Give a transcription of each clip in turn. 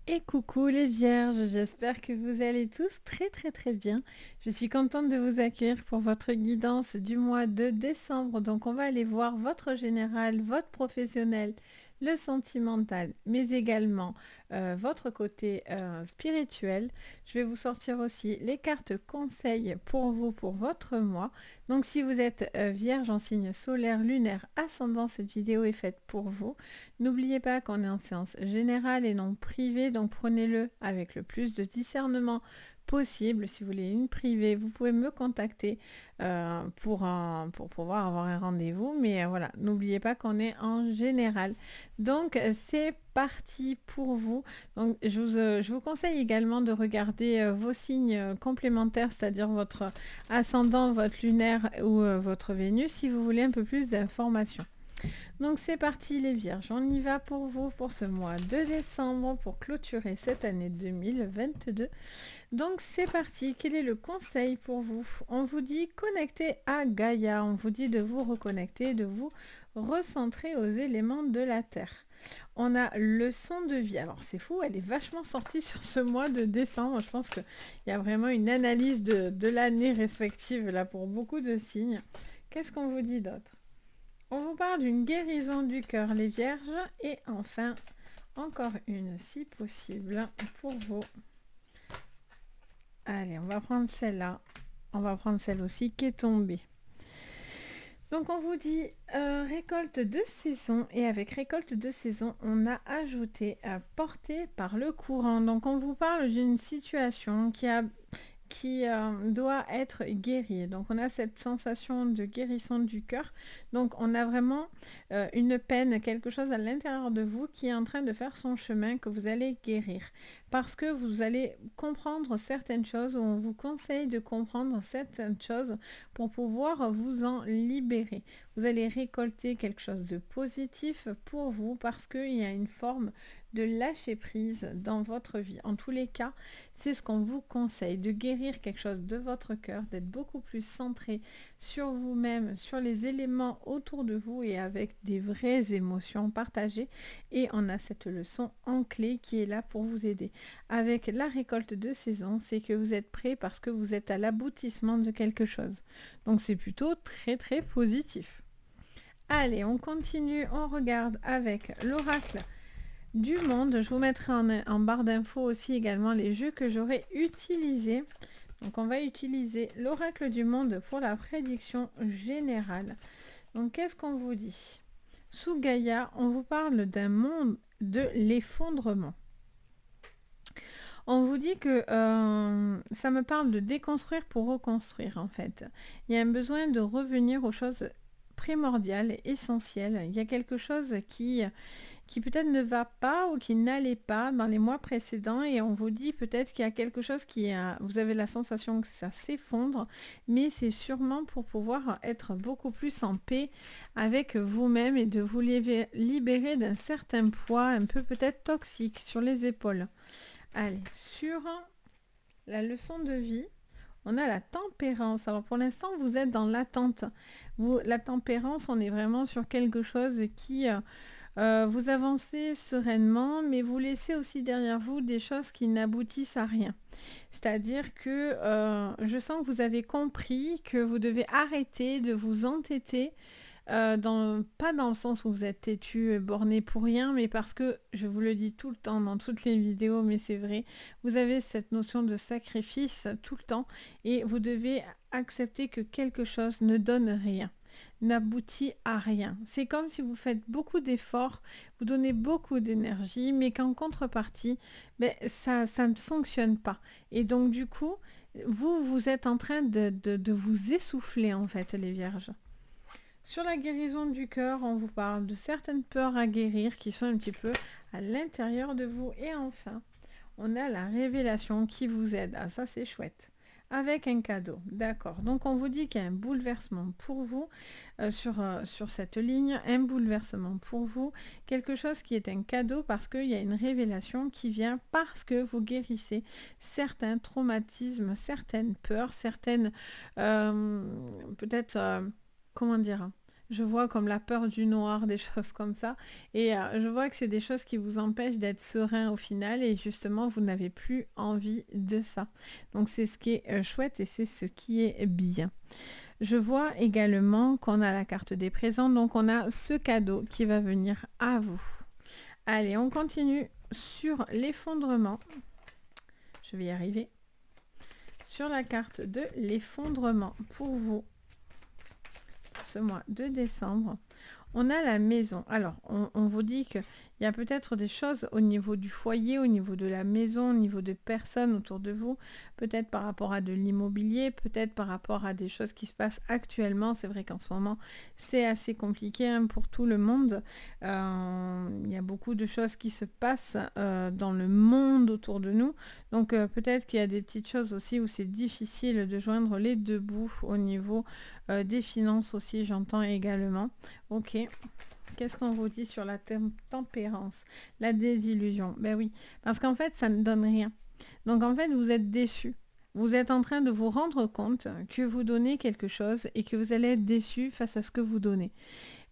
Et coucou les vierges, j'espère que vous allez tous très bien. Je suis contente de vous accueillir pour votre guidance du mois de décembre. Donc on va aller voir votre général, votre professionnel, le sentimental, mais également votre côté spirituel. Je vais vous sortir aussi les cartes conseils pour vous, pour votre mois. Donc si vous êtes vierge en signe solaire, lunaire, ascendant, cette vidéo est faite pour vous. N'oubliez pas qu'on est en séance générale et non privée, donc prenez-le avec le plus de discernement possible. Si vous voulez une privée, vous pouvez me contacter pour pouvoir avoir un rendez-vous. Mais voilà, n'oubliez pas qu'on est en général. Donc c'est parti pour vous. Donc je vous conseille également de regarder vos signes complémentaires, c'est-à-dire votre ascendant, votre lunaire ou votre Vénus, si vous voulez un peu plus d'informations. Donc c'est parti les vierges, on y va pour vous pour ce mois de décembre pour clôturer cette année 2022. Donc c'est parti, quel est le conseil pour vous? On vous dit connecter à Gaïa, on vous dit de vous reconnecter, de vous recentrer aux éléments de la Terre. On a leçon de vie, alors c'est fou, elle est vachement sortie sur ce mois de décembre, je pense qu'il y a vraiment une analyse de l'année respective là pour beaucoup de signes. Qu'est-ce qu'on vous dit d'autre? On vous parle d'une guérison du cœur, les vierges. Et enfin, encore une, si possible, pour vous. Allez, on va prendre celle-là. On va prendre celle aussi qui est tombée. Donc on vous dit récolte de saison. Et avec récolte de saison, on a ajouté portée par le courant. Donc on vous parle d'une situation qui doit être guéri. Donc on a cette sensation de guérison du cœur. Donc on a vraiment une peine, quelque chose à l'intérieur de vous qui est en train de faire son chemin, que vous allez guérir. Parce que vous allez comprendre certaines choses, ou on vous conseille de comprendre certaines choses pour pouvoir vous en libérer. Vous allez récolter quelque chose de positif pour vous parce qu'il y a une forme de lâcher prise dans votre vie. En tous les cas, c'est ce qu'on vous conseille, de guérir quelque chose de votre cœur, d'être beaucoup plus centré sur vous-même, sur les éléments autour de vous et avec des vraies émotions partagées. Et on a cette leçon en clé qui est là pour vous aider. Avec la récolte de saison, c'est que vous êtes prêt parce que vous êtes à l'aboutissement de quelque chose. Donc c'est plutôt très positif. Allez, on continue, on regarde avec l'oracle du monde. Je vous mettrai en barre d'infos aussi également les jeux que j'aurai utilisés. Donc on va utiliser l'oracle du monde pour la prédiction générale. Donc qu'est-ce qu'on vous dit? Sous Gaïa, on vous parle d'un monde de l'effondrement. On vous dit que ça me parle de déconstruire pour reconstruire en fait. Il y a un besoin de revenir aux choses primordiales, essentielles. Il y a quelque chose qui peut-être ne va pas ou qui n'allait pas dans les mois précédents et on vous dit peut-être qu'il y a quelque chose vous avez la sensation que ça s'effondre, mais c'est sûrement pour pouvoir être beaucoup plus en paix avec vous-même et de vous libérer d'un certain poids un peu peut-être toxique sur les épaules. Allez, sur la leçon de vie, on a la tempérance. Alors pour l'instant, vous êtes dans l'attente. La tempérance, on est vraiment sur quelque chose qui vous avancez sereinement, mais vous laissez aussi derrière vous des choses qui n'aboutissent à rien. C'est-à-dire que je sens que vous avez compris que vous devez arrêter de vous entêter, pas dans le sens où vous êtes têtu, borné pour rien, mais parce que, je vous le dis tout le temps dans toutes les vidéos, mais c'est vrai, vous avez cette notion de sacrifice tout le temps et vous devez accepter que quelque chose ne donne rien, n'aboutit à rien. C'est comme si vous faites beaucoup d'efforts, vous donnez beaucoup d'énergie, mais qu'en contrepartie, ça ne fonctionne pas. Et donc du coup, vous êtes en train de vous essouffler en fait, les vierges. Sur la guérison du cœur, on vous parle de certaines peurs à guérir qui sont un petit peu à l'intérieur de vous. Et enfin, on a la révélation qui vous aide. Ah, ça c'est chouette. Avec un cadeau, d'accord. Donc on vous dit qu'il y a un bouleversement pour vous sur cette ligne, un bouleversement pour vous, quelque chose qui est un cadeau parce qu'il y a une révélation qui vient parce que vous guérissez certains traumatismes, certaines peurs, certaines peut-être comment dire, je vois comme la peur du noir, des choses comme ça. Et je vois que c'est des choses qui vous empêchent d'être serein au final et justement, vous n'avez plus envie de ça. Donc c'est ce qui est chouette et c'est ce qui est bien. Je vois également qu'on a la carte des présents, donc on a ce cadeau qui va venir à vous. Allez, on continue sur l'effondrement. Je vais y arriver. Sur la carte de l'effondrement pour vous, ce mois de décembre, on a la maison. Alors, on vous dit qu'il y a peut-être des choses au niveau du foyer, au niveau de la maison, au niveau de personnes autour de vous, peut-être par rapport à de l'immobilier, peut-être par rapport à des choses qui se passent actuellement. C'est vrai qu'en ce moment, c'est assez compliqué hein, pour tout le monde. Il y a beaucoup de choses qui se passent dans le monde autour de nous. Donc, peut-être qu'il y a des petites choses aussi où c'est difficile de joindre les deux bouts au niveau des finances aussi, j'entends également. Ok, qu'est-ce qu'on vous dit sur la tempérance, la désillusion? Ben oui, parce qu'en fait, ça ne donne rien. Donc en fait, vous êtes déçu. Vous êtes en train de vous rendre compte que vous donnez quelque chose et que vous allez être déçu face à ce que vous donnez.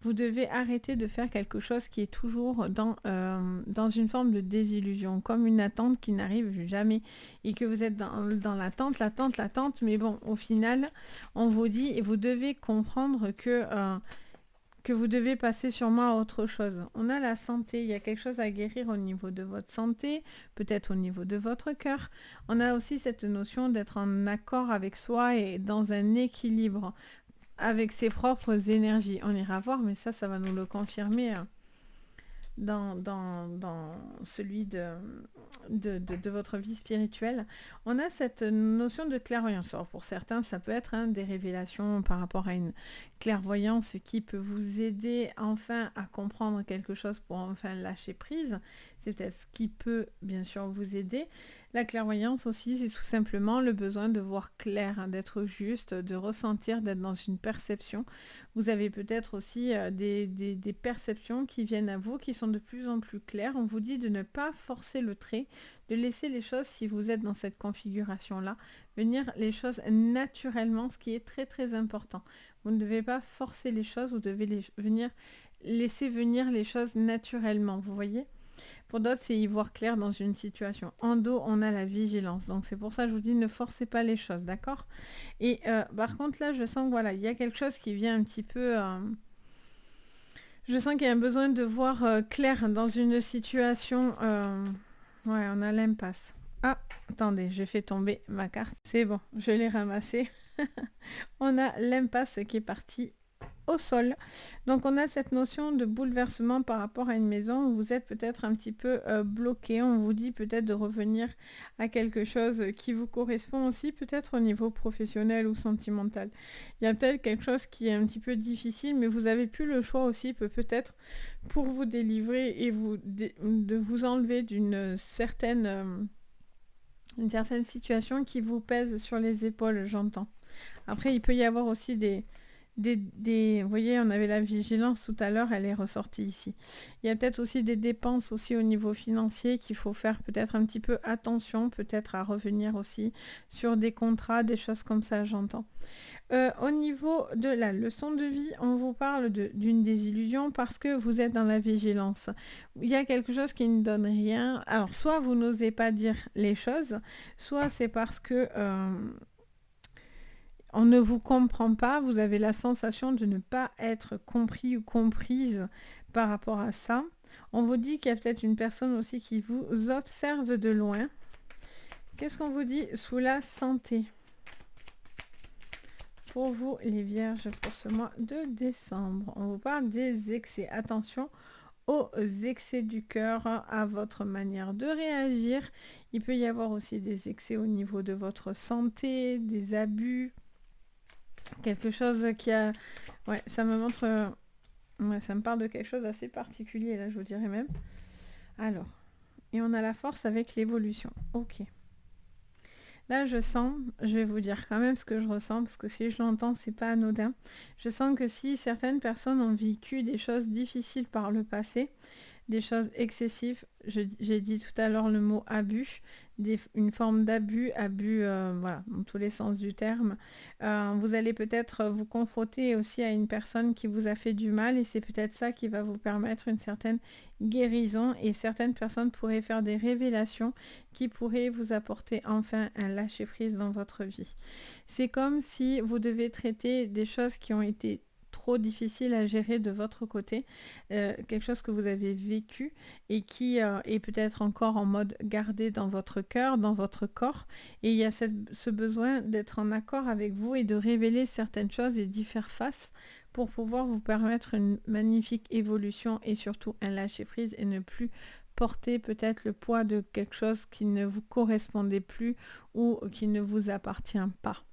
Vous devez arrêter de faire quelque chose qui est toujours dans une forme de désillusion, comme une attente qui n'arrive jamais et que vous êtes dans l'attente, mais bon, au final, on vous dit et vous devez comprendre que vous devez passer sûrement à autre chose. On a la santé, il y a quelque chose à guérir au niveau de votre santé, peut-être au niveau de votre cœur. On a aussi cette notion d'être en accord avec soi et dans un équilibre avec ses propres énergies. On ira voir, mais ça va nous le confirmer dans celui de votre vie spirituelle. On a cette notion de clairvoyance. Alors pour certains, ça peut être hein, des révélations par rapport à une clairvoyance qui peut vous aider enfin à comprendre quelque chose pour enfin lâcher prise. C'est peut-être ce qui peut bien sûr vous aider. La clairvoyance aussi, c'est tout simplement le besoin de voir clair, hein, d'être juste, de ressentir, d'être dans une perception. Vous avez peut-être aussi des perceptions qui viennent à vous, qui sont de plus en plus claires. On vous dit de ne pas forcer le trait, de laisser les choses, si vous êtes dans cette configuration-là, venir les choses naturellement, ce qui est très très important. Vous ne devez pas forcer les choses, vous devez laisser venir les choses naturellement, vous voyez ? Pour d'autres, c'est y voir clair dans une situation. En dos, on a la vigilance. Donc c'est pour ça que je vous dis, ne forcez pas les choses, d'accord ? Et par contre, là, je sens que voilà, il y a quelque chose qui vient un petit peu... je sens qu'il y a un besoin de voir clair dans une situation... Ouais, on a l'impasse. Ah, attendez, j'ai fait tomber ma carte. C'est bon, je l'ai ramassée. On a l'impasse qui est partie au sol. Donc on a cette notion de bouleversement par rapport à une maison où vous êtes peut-être un petit peu bloqué. On vous dit peut-être de revenir à quelque chose qui vous correspond aussi, peut-être au niveau professionnel ou sentimental. Il y a peut-être quelque chose qui est un petit peu difficile, mais vous n'avez plus le choix aussi, peut-être pour vous délivrer et de vous enlever d'une certaine situation qui vous pèse sur les épaules, j'entends. Après, il peut y avoir aussi vous voyez, on avait la vigilance tout à l'heure, elle est ressortie ici. Il y a peut-être aussi des dépenses aussi au niveau financier qu'il faut faire peut-être un petit peu attention, peut-être à revenir aussi sur des contrats, des choses comme ça, j'entends. Au niveau de la leçon de vie, on vous parle d'une désillusion parce que vous êtes dans la vigilance. Il y a quelque chose qui ne donne rien. Alors, soit vous n'osez pas dire les choses, soit c'est parce que... on ne vous comprend pas, vous avez la sensation de ne pas être compris ou comprise par rapport à ça. On vous dit qu'il y a peut-être une personne aussi qui vous observe de loin. Qu'est-ce qu'on vous dit sous la santé? Pour vous, les vierges, pour ce mois de décembre, on vous parle des excès. Attention aux excès du cœur, à votre manière de réagir. Il peut y avoir aussi des excès au niveau de votre santé, des abus. Quelque chose qui a... Ouais, ça me montre... Ouais, ça me parle de quelque chose d'assez particulier, là, je vous dirais même. Alors, et on a la force avec l'évolution. Ok. Là, je sens, je vais vous dire quand même ce que je ressens, parce que si je l'entends, c'est pas anodin. Je sens que si certaines personnes ont vécu des choses difficiles par le passé, des choses excessives. J'ai dit tout à l'heure le mot abus, une forme d'abus, voilà, dans tous les sens du terme. Vous allez peut-être vous confronter aussi à une personne qui vous a fait du mal et c'est peut-être ça qui va vous permettre une certaine guérison et certaines personnes pourraient faire des révélations qui pourraient vous apporter enfin un lâcher-prise dans votre vie. C'est comme si vous devez traiter des choses qui ont été trop difficiles à gérer de votre côté, quelque chose que vous avez vécu et qui est peut-être encore en mode gardé dans votre cœur, dans votre corps, et il y a ce besoin d'être en accord avec vous et de révéler certaines choses et d'y faire face pour pouvoir vous permettre une magnifique évolution et surtout un lâcher-prise et ne plus porter peut-être le poids de quelque chose qui ne vous correspondait plus ou qui ne vous appartient pas.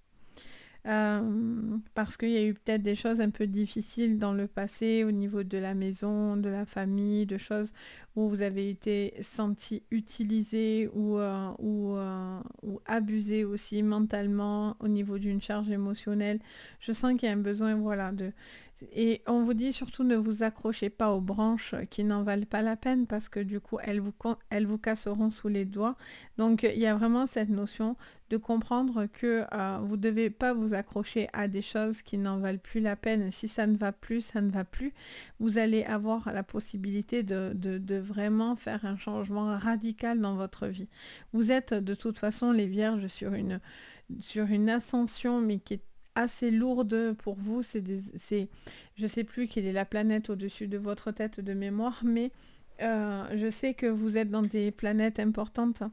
Parce qu'il y a eu peut-être des choses un peu difficiles dans le passé au niveau de la maison, de la famille, de choses où vous avez été senti utilisé ou abusé aussi mentalement au niveau d'une charge émotionnelle. Je sens qu'il y a un besoin, voilà, de... Et on vous dit surtout ne vous accrochez pas aux branches qui n'en valent pas la peine parce que du coup elles vous casseront sous les doigts. Donc il y a vraiment cette notion de comprendre que vous ne devez pas vous accrocher à des choses qui n'en valent plus la peine. Si ça ne va plus, ça ne va plus. Vous allez avoir la possibilité de vraiment faire un changement radical dans votre vie. Vous êtes de toute façon les vierges sur une ascension, mais qui est assez lourde pour vous. Je ne sais plus quelle est la planète au-dessus de votre tête de mémoire, mais je sais que vous êtes dans des planètes importantes.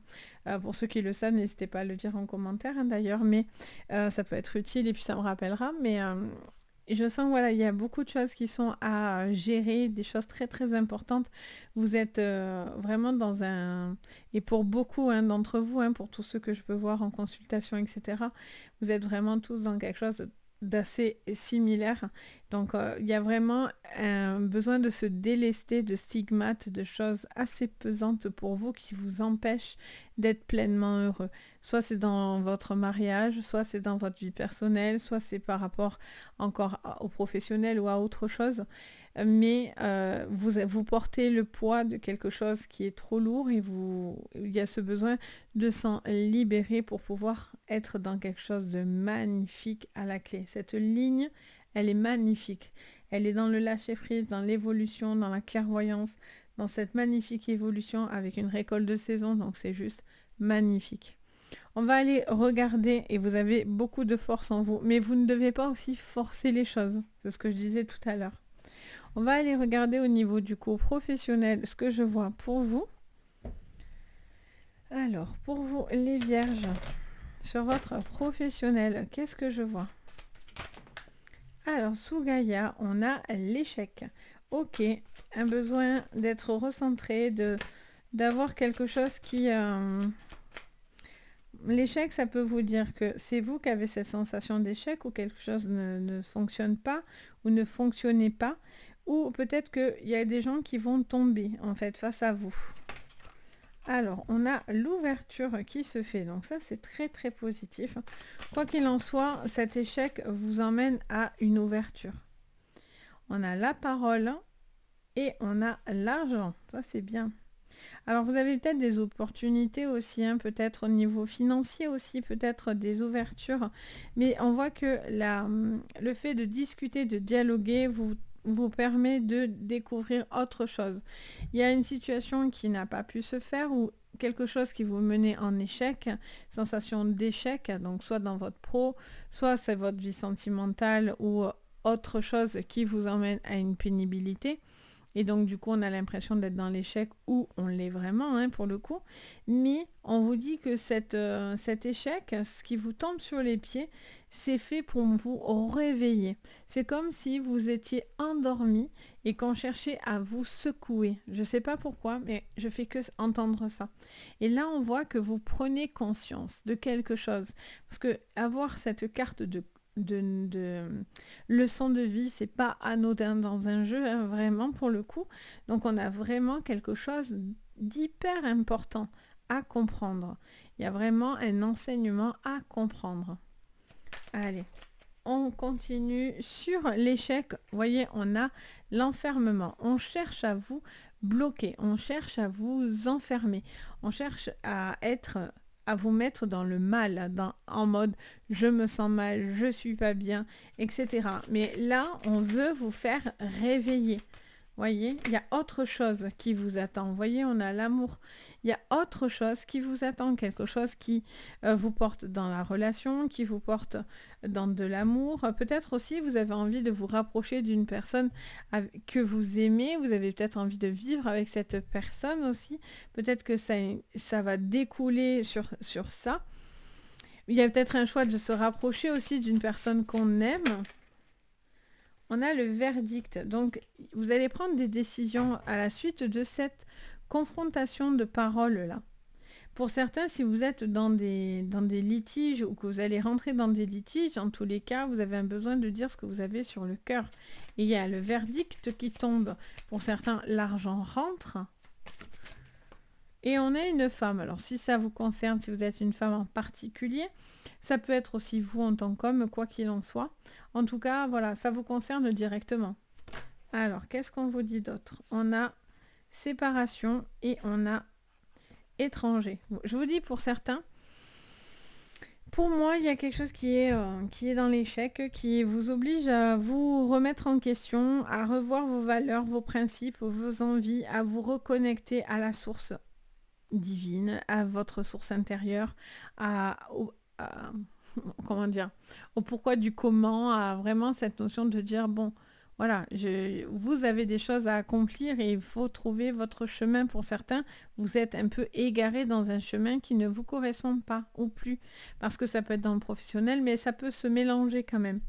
Pour ceux qui le savent, n'hésitez pas à le dire en commentaire d'ailleurs, mais ça peut être utile et puis ça me rappellera. Mais je sens voilà, il y a beaucoup de choses qui sont à gérer, des choses très très importantes. Vous êtes vraiment dans un... Et pour beaucoup d'entre vous, pour tous ceux que je peux voir en consultation, etc., vous êtes vraiment tous dans quelque chose d'assez similaire. Donc il y a vraiment un besoin de se délester de stigmates, de choses assez pesantes pour vous qui vous empêchent d'être pleinement heureux. Soit c'est dans votre mariage, soit c'est dans votre vie personnelle, soit c'est par rapport encore au professionnel ou à autre chose. Mais vous portez le poids de quelque chose qui est trop lourd et il y a ce besoin de s'en libérer pour pouvoir être dans quelque chose de magnifique à la clé. Cette ligne, elle est magnifique. Elle est dans le lâcher-prise, dans l'évolution, dans la clairvoyance, dans cette magnifique évolution avec une récolte de saison. Donc c'est juste magnifique. On va aller regarder et vous avez beaucoup de force en vous, mais vous ne devez pas aussi forcer les choses. C'est ce que je disais tout à l'heure. On va aller regarder au niveau du cours professionnel ce que je vois pour vous. Alors, pour vous les vierges, sur votre professionnel, qu'est-ce que je vois? Alors, sous Gaïa, on a l'échec. Ok, un besoin d'être recentré, d'avoir quelque chose qui... L'échec, ça peut vous dire que c'est vous qui avez cette sensation d'échec ou quelque chose ne fonctionne pas ou ne fonctionnait pas. Ou peut-être qu'il y a des gens qui vont tomber, en fait, face à vous. Alors, on a l'ouverture qui se fait. Donc ça, c'est très, très positif. Quoi qu'il en soit, cet échec vous emmène à une ouverture. On a la parole et on a l'argent. Ça, c'est bien. Alors, vous avez peut-être des opportunités aussi, peut-être au niveau financier aussi, peut-être des ouvertures. Mais on voit que le fait de discuter, de dialoguer, vous permet de découvrir autre chose. Il y a une situation qui n'a pas pu se faire ou quelque chose qui vous menait en échec, sensation d'échec, donc soit dans votre pro, soit c'est votre vie sentimentale ou autre chose qui vous emmène à une pénibilité. Et donc, du coup, on a l'impression d'être dans l'échec ou on l'est vraiment, pour le coup. Mais on vous dit que cet échec, ce qui vous tombe sur les pieds, c'est fait pour vous réveiller. C'est comme si vous étiez endormi et qu'on cherchait à vous secouer. Je ne sais pas pourquoi, mais je fais que entendre ça. Et là, on voit que vous prenez conscience de quelque chose. Parce que avoir cette carte de leçon de vie, c'est pas anodin dans un jeu, vraiment pour le coup. Donc on a vraiment quelque chose d'hyper important à comprendre. Il y a vraiment un enseignement à comprendre. Allez, on continue sur l'échec. Vous voyez, on a l'enfermement. On cherche à vous bloquer, on cherche à vous enfermer, on cherche à vous mettre dans le mal, en mode je me sens mal, je suis pas bien, etc. Mais là, on veut vous faire réveiller. Voyez, il y a autre chose qui vous attend. Voyez, on a l'amour. Il y a autre chose qui vous attend, quelque chose qui vous porte dans la relation, qui vous porte dans de l'amour. Peut-être aussi, vous avez envie de vous rapprocher d'une personne que vous aimez. Vous avez peut-être envie de vivre avec cette personne aussi. Peut-être que ça va découler sur ça. Il y a peut-être un choix de se rapprocher aussi d'une personne qu'on aime. On a le verdict. Donc, vous allez prendre des décisions à la suite de cette confrontation de paroles-là. Pour certains, si vous êtes dans des litiges ou que vous allez rentrer dans des litiges, en tous les cas, vous avez un besoin de dire ce que vous avez sur le cœur. Et il y a le verdict qui tombe. Pour certains, l'argent rentre. Et on a une femme. Alors, si ça vous concerne, si vous êtes une femme en particulier, ça peut être aussi vous en tant qu'homme, quoi qu'il en soit. En tout cas, voilà, ça vous concerne directement. Alors, qu'est-ce qu'on vous dit d'autre? On a séparation et on a étranger. Je vous dis pour certains, pour moi, il y a quelque chose qui est dans l'échec, qui vous oblige à vous remettre en question, à revoir vos valeurs, vos principes, vos envies, à vous reconnecter à la source divine, à votre source intérieure, comment dire, au pourquoi du comment, à vraiment cette notion de dire, bon, voilà, vous avez des choses à accomplir et il faut trouver votre chemin. Pour certains, vous êtes un peu égaré dans un chemin qui ne vous correspond pas ou plus, parce que ça peut être dans le professionnel, mais ça peut se mélanger quand même.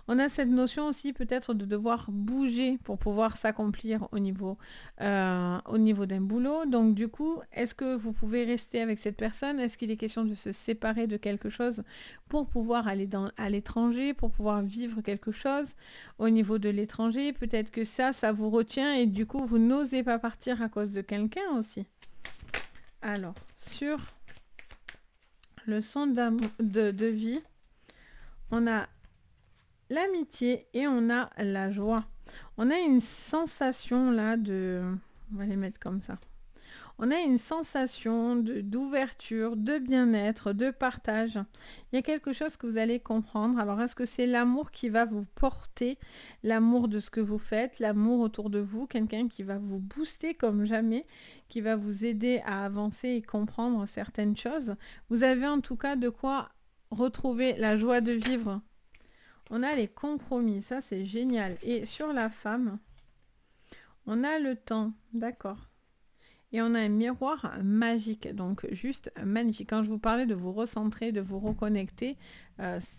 On a cette notion aussi peut-être de devoir bouger pour pouvoir s'accomplir au niveau d'un boulot. Donc du coup, est-ce que vous pouvez rester avec cette personne? Est-ce qu'il est question de se séparer de quelque chose pour pouvoir aller à l'étranger, pour pouvoir vivre quelque chose au niveau de l'étranger? Peut-être que ça vous retient et du coup, vous n'osez pas partir à cause de quelqu'un aussi. Alors, sur le son de vie, on a l'amitié et on a la joie. On a une sensation là on va les mettre comme ça. On a une sensation d'ouverture, de bien-être, de partage. Il y a quelque chose que vous allez comprendre. Alors, est-ce que c'est l'amour qui va vous porter, l'amour de ce que vous faites, l'amour autour de vous, quelqu'un qui va vous booster comme jamais, qui va vous aider à avancer et comprendre certaines choses? Vous avez en tout cas de quoi retrouver la joie de vivre. On a les compromis, ça c'est génial. Et sur la femme, on a le temps, d'accord. Et on a un miroir magique, donc juste magnifique. Quand je vous parlais de vous recentrer, de vous reconnecter,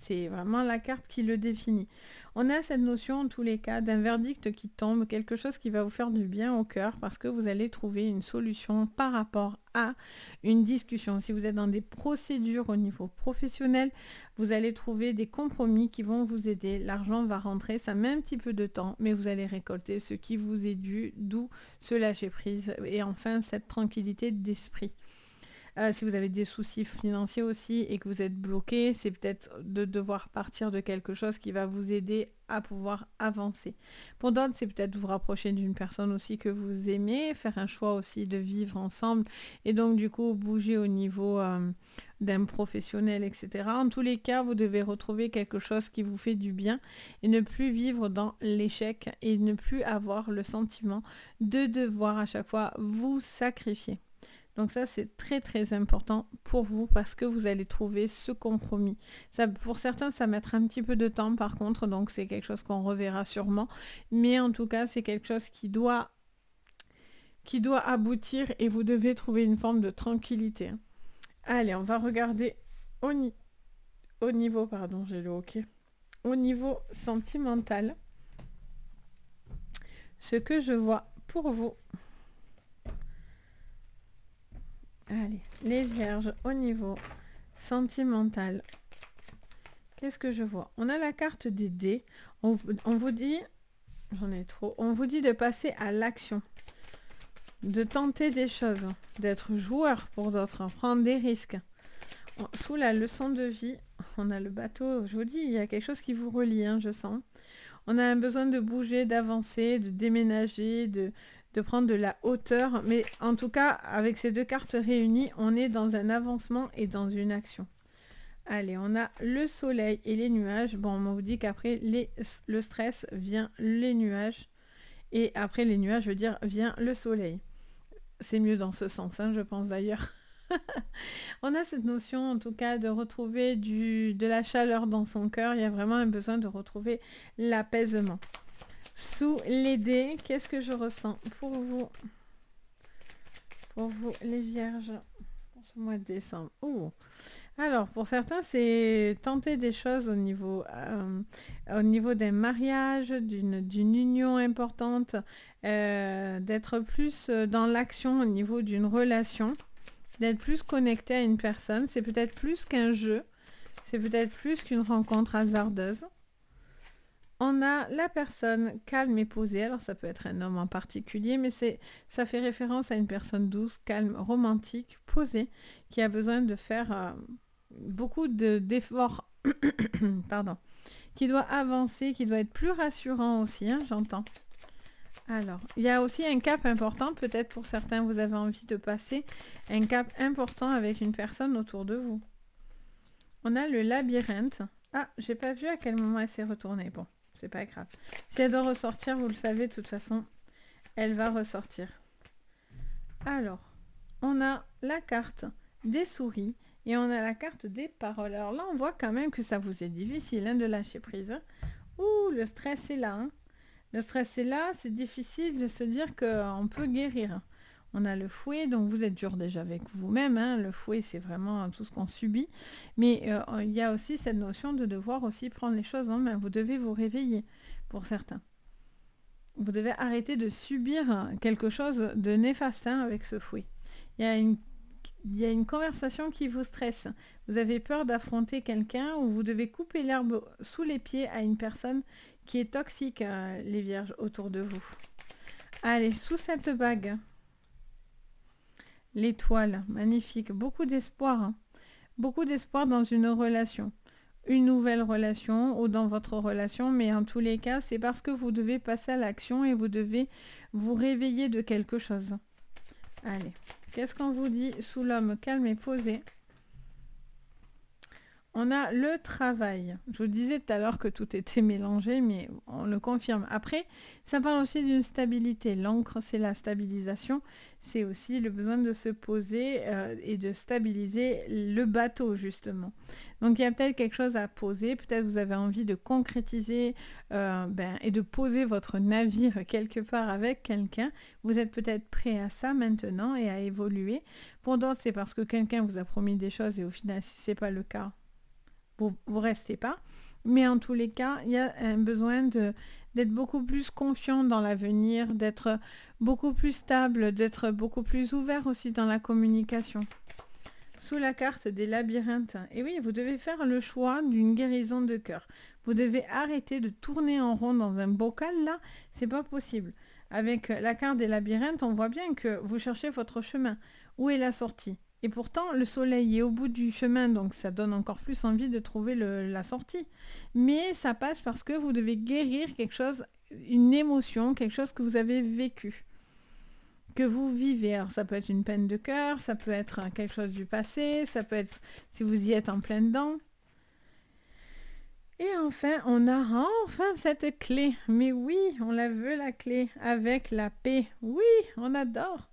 c'est vraiment la carte qui le définit. On a cette notion, en tous les cas, d'un verdict qui tombe, quelque chose qui va vous faire du bien au cœur parce que vous allez trouver une solution par rapport à une discussion. Si vous êtes dans des procédures au niveau professionnel, vous allez trouver des compromis qui vont vous aider. L'argent va rentrer, ça met un petit peu de temps, mais vous allez récolter ce qui vous est dû, d'où ce lâcher prise et enfin cette tranquillité d'esprit. Si vous avez des soucis financiers aussi et que vous êtes bloqué, c'est peut-être de devoir partir de quelque chose qui va vous aider à pouvoir avancer. Pour d'autres, c'est peut-être vous rapprocher d'une personne aussi que vous aimez, faire un choix aussi de vivre ensemble et donc du coup bouger au niveau d'un professionnel, etc. En tous les cas, vous devez retrouver quelque chose qui vous fait du bien et ne plus vivre dans l'échec et ne plus avoir le sentiment de devoir à chaque fois vous sacrifier. Donc ça, c'est très très important pour vous parce que vous allez trouver ce compromis. Ça, pour certains, ça mettra un petit peu de temps par contre, donc c'est quelque chose qu'on reverra sûrement. Mais en tout cas, c'est quelque chose qui doit aboutir et vous devez trouver une forme de tranquillité. Allez, on va regarder au niveau, pardon, j'ai le hockey. Au niveau sentimental, ce que je vois pour vous. Allez, les vierges au niveau sentimental. Qu'est-ce que je vois? On a la carte des dés. On vous dit, j'en ai trop, on vous dit de passer à l'action, de tenter des choses, d'être joueur pour d'autres, prendre des risques. Sous la leçon de vie, on a le bateau. Je vous dis, il y a quelque chose qui vous relie, je sens. On a un besoin de bouger, d'avancer, de déménager, de prendre de la hauteur. Mais en tout cas, avec ces deux cartes réunies, on est dans un avancement et dans une action. Allez, on a le soleil et les nuages. Bon, on vous dit qu'après le stress vient les nuages. Et après les nuages, je veux dire, vient le soleil. C'est mieux dans ce sens, hein, je pense d'ailleurs. On a cette notion, en tout cas, de retrouver de la chaleur dans son cœur. Il y a vraiment un besoin de retrouver l'apaisement. Sous les dés, qu'est-ce que je ressens pour vous? Pour vous, les vierges, pour ce mois de décembre. Ouh. Alors, pour certains, c'est tenter des choses au niveau d'un mariage, d'une union importante, d'être plus dans l'action au niveau d'une relation, d'être plus connecté à une personne. C'est peut-être plus qu'un jeu, c'est peut-être plus qu'une rencontre hasardeuse. On a la personne calme et posée. Alors, ça peut être un homme en particulier, mais ça fait référence à une personne douce, calme, romantique, posée, qui a besoin de faire beaucoup d'efforts, pardon, qui doit avancer, qui doit être plus rassurant aussi, hein, j'entends. Alors, il y a aussi un cap important, peut-être pour certains, vous avez envie de passer un cap important avec une personne autour de vous. On a le labyrinthe. Ah, j'ai pas vu à quel moment elle s'est retournée. Bon, c'est pas grave. Si elle doit ressortir, vous le savez, de toute façon, elle va ressortir. Alors, on a la carte des souris et on a la carte des paroles. Alors là, on voit quand même que ça vous est difficile, hein, de lâcher prise. Hein. Ouh, le stress est là. Hein. Le stress est là, c'est difficile de se dire qu'on peut guérir. On a le fouet, donc vous êtes dur déjà avec vous-même. Hein. Le fouet, c'est vraiment tout ce qu'on subit. Mais il y a aussi cette notion de devoir aussi prendre les choses en main. Vous devez vous réveiller, pour certains. Vous devez arrêter de subir quelque chose de néfaste, hein, avec ce fouet. Il y a une conversation qui vous stresse. Vous avez peur d'affronter quelqu'un ou vous devez couper l'herbe sous les pieds à une personne qui est toxique, les vierges, autour de vous. Allez, sous cette bague, l'étoile, magnifique, beaucoup d'espoir. Hein. Beaucoup d'espoir dans une relation. Une nouvelle relation ou dans votre relation, mais en tous les cas, c'est parce que vous devez passer à l'action et vous devez vous réveiller de quelque chose. Allez, qu'est-ce qu'on vous dit sous l'homme calme et posé? On a le travail. Je vous disais tout à l'heure que tout était mélangé, mais on le confirme. Après, ça parle aussi d'une stabilité. L'encre, c'est la stabilisation. C'est aussi le besoin de se poser et de stabiliser le bateau, justement. Donc, il y a peut-être quelque chose à poser. Peut-être vous avez envie de concrétiser et de poser votre navire quelque part avec quelqu'un. Vous êtes peut-être prêt à ça maintenant et à évoluer. Pour d'autres, c'est parce que quelqu'un vous a promis des choses et au final, si ce n'est pas le cas, vous restez pas. Mais en tous les cas, il y a un besoin d'être beaucoup plus confiant dans l'avenir, d'être beaucoup plus stable, d'être beaucoup plus ouvert aussi dans la communication. Sous la carte des labyrinthes, et oui, vous devez faire le choix d'une guérison de cœur. Vous devez arrêter de tourner en rond dans un bocal, là, c'est pas possible. Avec la carte des labyrinthes, on voit bien que vous cherchez votre chemin. Où est la sortie ? Et pourtant, le soleil est au bout du chemin, donc ça donne encore plus envie de trouver la sortie. Mais ça passe parce que vous devez guérir quelque chose, une émotion, quelque chose que vous avez vécu, que vous vivez. Alors ça peut être une peine de cœur, ça peut être quelque chose du passé, ça peut être si vous y êtes en plein dedans. Et enfin, on a cette clé. Mais oui, on la veut, la clé, avec la paix. Oui, on adore.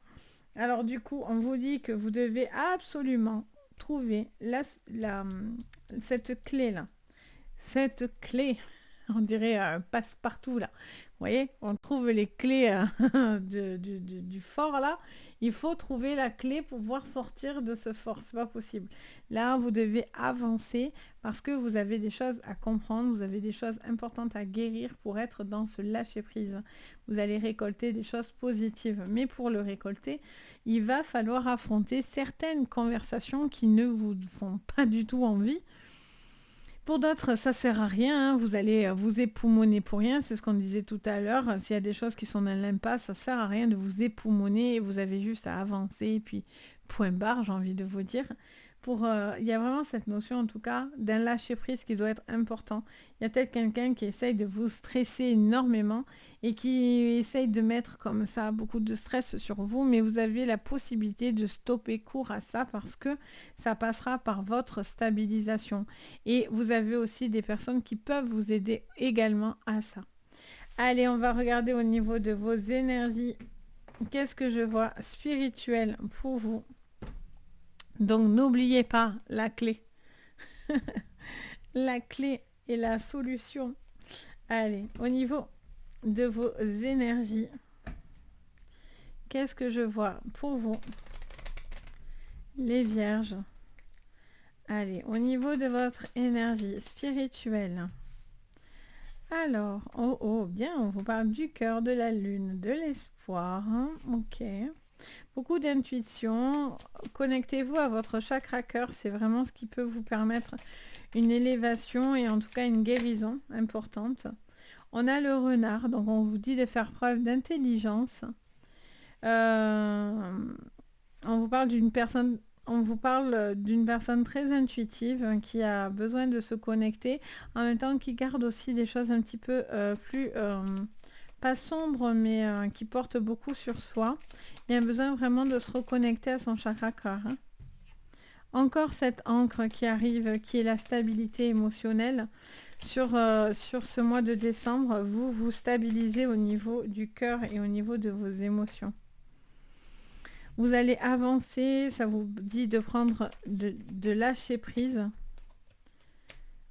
Alors du coup, on vous dit que vous devez absolument trouver cette clé-là. Cette clé, on dirait passe-partout là. Vous voyez, on trouve les clés du fort là. Il faut trouver la clé pour pouvoir sortir de ce fort. C'est pas possible. Là, vous devez avancer parce que vous avez des choses à comprendre, vous avez des choses importantes à guérir pour être dans ce lâcher-prise. Vous allez récolter des choses positives. Mais pour le récolter, il va falloir affronter certaines conversations qui ne vous font pas du tout envie. Pour d'autres, ça sert à rien, hein. Vous allez vous époumoner pour rien, c'est ce qu'on disait tout à l'heure. S'il y a des choses qui sont dans l'impasse, ça sert à rien de vous époumoner, vous avez juste à avancer, et puis point barre, j'ai envie de vous dire. il y a vraiment cette notion en tout cas d'un lâcher-prise qui doit être important. Il y a peut-être quelqu'un qui essaye de vous stresser énormément et qui essaye de mettre comme ça beaucoup de stress sur vous, mais vous avez la possibilité de stopper court à ça parce que ça passera par votre stabilisation. Et vous avez aussi des personnes qui peuvent vous aider également à ça. Allez, on va regarder au niveau de vos énergies. Qu'est-ce que je vois spirituel pour vous? Donc, n'oubliez pas la clé. La clé est la solution. Allez, au niveau de vos énergies, qu'est-ce que je vois pour vous? Les vierges. Allez, au niveau de votre énergie spirituelle. Alors, oh, bien, on vous parle du cœur, de la lune, de l'espoir. Hein, ok. Beaucoup d'intuition. Connectez-vous à votre chakra cœur. C'est vraiment ce qui peut vous permettre une élévation et en tout cas une guérison importante. On a le renard. Donc, on vous dit de faire preuve d'intelligence. On vous parle d'une personne... On vous parle d'une personne très intuitive qui a besoin de se connecter, en même temps qui garde aussi des choses un petit peu plus, pas sombres, mais qui portent beaucoup sur soi. Il y a besoin vraiment de se reconnecter à son chakra cœur. Hein. Encore cette ancre qui arrive, qui est la stabilité émotionnelle. Sur ce mois de décembre, vous vous stabilisez au niveau du cœur et au niveau de vos émotions. Vous allez avancer, ça vous dit de prendre, de lâcher prise.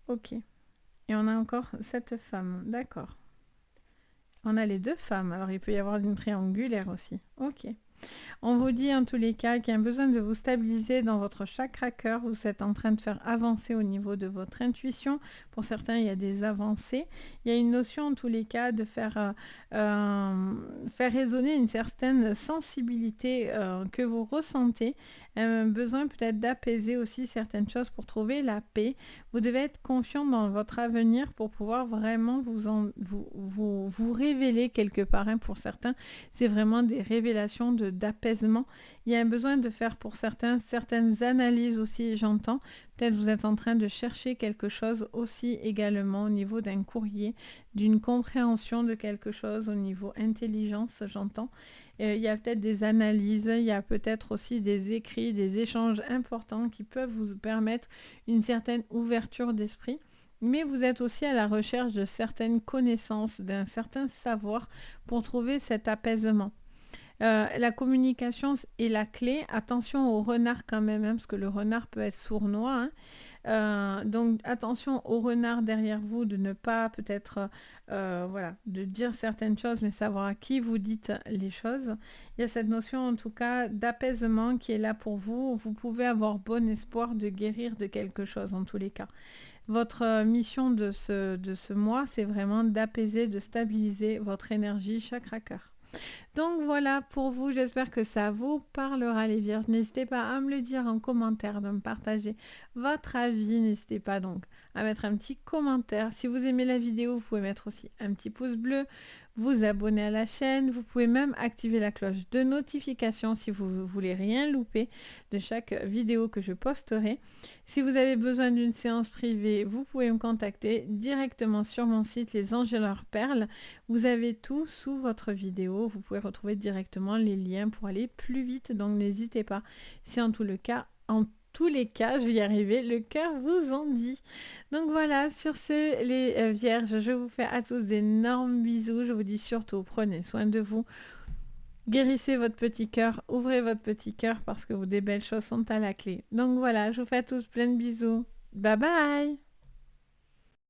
Ok. Et on a encore cette femme, d'accord. On a les deux femmes, alors il peut y avoir une triangulaire aussi. Ok. On vous dit en tous les cas qu'il y a besoin de vous stabiliser dans votre chakra cœur. Vous êtes en train de faire avancer au niveau de votre intuition. Pour certains, il y a des avancées. Il y a une notion en tous les cas de faire résonner une certaine sensibilité que vous ressentez. Besoin peut-être d'apaiser aussi certaines choses pour trouver la paix. Vous devez être confiant dans votre avenir pour pouvoir vraiment vous révéler quelque part. Hein, pour certains, c'est vraiment des révélations d'apaisement. Il y a un besoin de faire pour certains certaines analyses aussi, j'entends. Peut-être vous êtes en train de chercher quelque chose aussi également au niveau d'un courrier, d'une compréhension de quelque chose au niveau intelligence, j'entends. Il y a peut-être des analyses, il y a peut-être aussi des écrits, des échanges importants qui peuvent vous permettre une certaine ouverture d'esprit. Mais vous êtes aussi à la recherche de certaines connaissances, d'un certain savoir pour trouver cet apaisement. La communication est la clé. Attention au renard quand même, hein, parce que le renard peut être sournois. Hein. Donc attention au renard derrière vous, de ne pas peut-être voilà, de dire certaines choses, mais savoir à qui vous dites les choses. Il y a cette notion en tout cas d'apaisement qui est là pour vous. Vous pouvez avoir bon espoir de guérir de quelque chose en tous les cas. Votre mission de ce mois, c'est vraiment d'apaiser, de stabiliser votre énergie chakra cœur. Donc voilà pour vous, j'espère que ça vous parlera les vierges. N'hésitez pas à me le dire en commentaire, de me partager votre avis. N'hésitez pas donc à mettre un petit commentaire. Si vous aimez la vidéo, vous pouvez mettre aussi un petit pouce bleu, vous abonner à la chaîne. Vous pouvez même activer la cloche de notification si vous ne voulez rien louper de chaque vidéo que je posterai. Si vous avez besoin d'une séance privée, vous pouvez me contacter directement sur mon site Les Anges et leurs perles. Vous avez tout sous votre vidéo. Vous pouvez retrouver directement les liens pour aller plus vite. Donc n'hésitez pas. Si en tous les cas, je vais y arriver, le cœur vous en dit. Donc voilà, sur ce, les vierges, je vous fais à tous d'énormes bisous. Je vous dis surtout, prenez soin de vous. Guérissez votre petit cœur, ouvrez votre petit cœur parce que des belles choses sont à la clé. Donc voilà, je vous fais à tous plein de bisous. Bye bye!